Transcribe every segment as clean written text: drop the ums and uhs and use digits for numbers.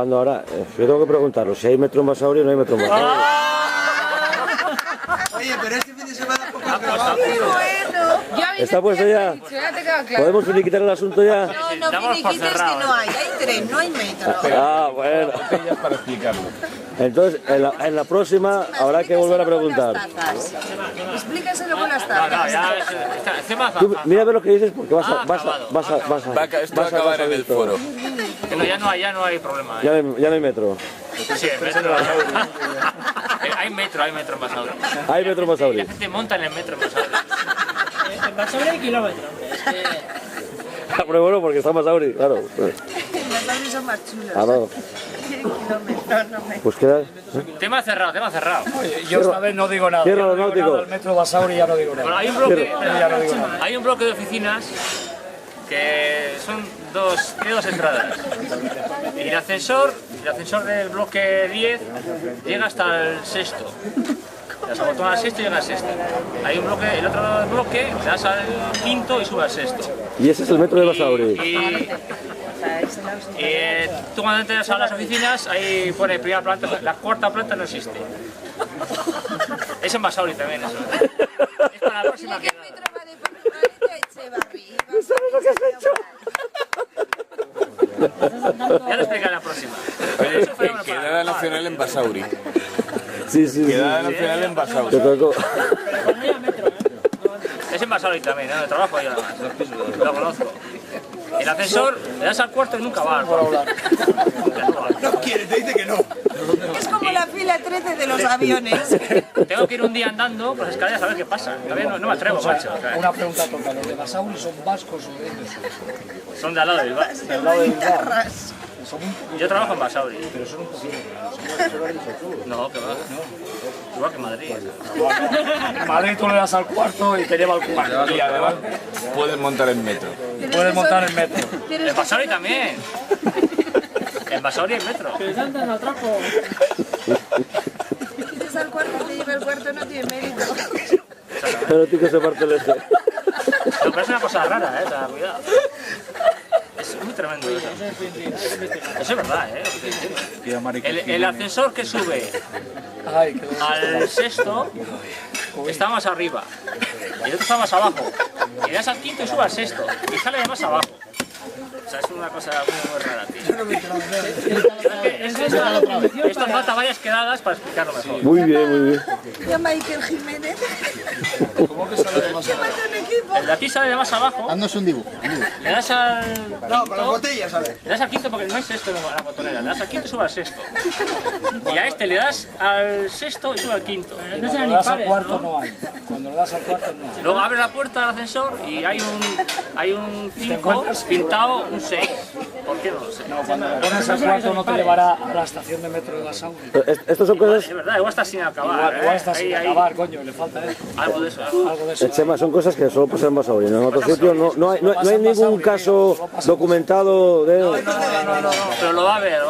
Ahora, yo tengo que preguntaros si hay metro en Basauri o no hay metro en Basauri. Oye, pero este fin de semana poco ¿Está puesto ya? ¿Podemos finiquitar el asunto ya? No, no finiquites que no hay tren, no hay metro. Ah, bueno. Para explicarlo. Entonces, en la próxima habrá que volver a preguntar. Explícaselo con las tazas. Tú, mira a ver lo que dices porque vas a Esto va a acabar en el foro. No, ya no hay problema. Ya no hay metro. Sí, hay metro. Hay metro en Basauri. Hay metro en Basauri. La gente monta en el metro en Basauri. En Basauri hay kilómetros. Pero bueno, porque está en Basauri, claro. Las Basauri son más chulos. Ah, no. Kilómetros, no me... Pues queda. Tema cerrado. Yo esta vez no digo nada. Cierra Yo no lo digo náutico. nada, el metro Basauri ya no digo Bueno, nada. hay un bloque de oficinas que son tiene dos entradas. Y el ascensor del bloque 10 llega hasta el sexto. Las abotonas al sexto y llega al sexto. Hay un bloque, el otro bloque, le das al quinto y sube al sexto. Y ese es el metro de Basauri. Tú cuando entras a las oficinas, ahí pone primera planta, la cuarta planta no existe. Es en Basauri también eso. Es para la próxima ¿Qué quedada. metro va de Portugalete a Echevarri? ¿No sabes lo que has hecho? Ya lo explicaré la próxima. Oye, quedada nacional en Basauri. Sí. Quedada nacional en Basauri. Te tocó. Es en Basauri también, ¿no? Trabajo yo además. Lo conozco. El ascensor, le das al cuarto y nunca va al cuarto. no quiere, te dice que no. Es como la fila 13 de los aviones. Tengo que ir un día andando por las escaleras a ver qué pasa. Todavía no me atrevo, macho. Una pregunta tonta, ¿los de Basauri son vascos o de dónde son? Son de al lado del bar. Del lado del bar. Guitarras. Yo trabajo en Basauri. Pero son un poquito. No, que va. Igual que en Madrid. En Madrid tú le das al cuarto y te lleva al cuarto. Y además puedes montar en metro. Puedes montar en metro. En Basauri también. En Basauri hay metro. andan al trapo. Si dices al cuarto y te lleva el cuarto no tiene mérito. Pero tú que se parte el eje. No, pero es una cosa rara, o sea, cuidado. Es muy tremendo eso. Eso es verdad, El ascensor que sube Ay, qué al sexto está más arriba y el otro está más abajo. Y le das al quinto y sube al sexto y sale de más abajo. O sea, es una cosa muy rara, tío. Esto falta varias quedadas para explicarlo mejor. Muy bien. Llama a Iker Jiménez. ¿Cómo que sale de más abajo? Llámate a un equipo. El de aquí sale de más abajo. Haznos un dibujo. Le das al No, con las quinto, botellas, ¿sabes? le das al quinto porque no es sexto la botonera. Le das al quinto y sube al sexto. Y a este le das al sexto y sube al quinto. Cuando le das al cuarto no hay. Cuando le das al cuarto no hay. Luego abre la puerta del ascensor y hay un 5 pintado, un 6. ¿Por qué no lo sé? No, cuando le pones al cuarto no te llevará a la estación de metro de Basauri. Estas son cosas, Es verdad, igual está sin acabar. Igual está sin Ahí, acabar, coño, le falta eso. algo de eso. Algo de eso. Chema, son cosas que solo pasan en Basauri. En otro sitio no hay ningún caso documentado de... No, pero lo va a ver,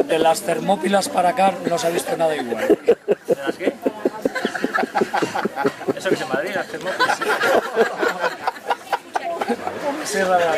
De las Termópilas para acá no se ha visto nada igual. ¿De las qué? Eso que es en Madrid, las Termópilas. Sierra de la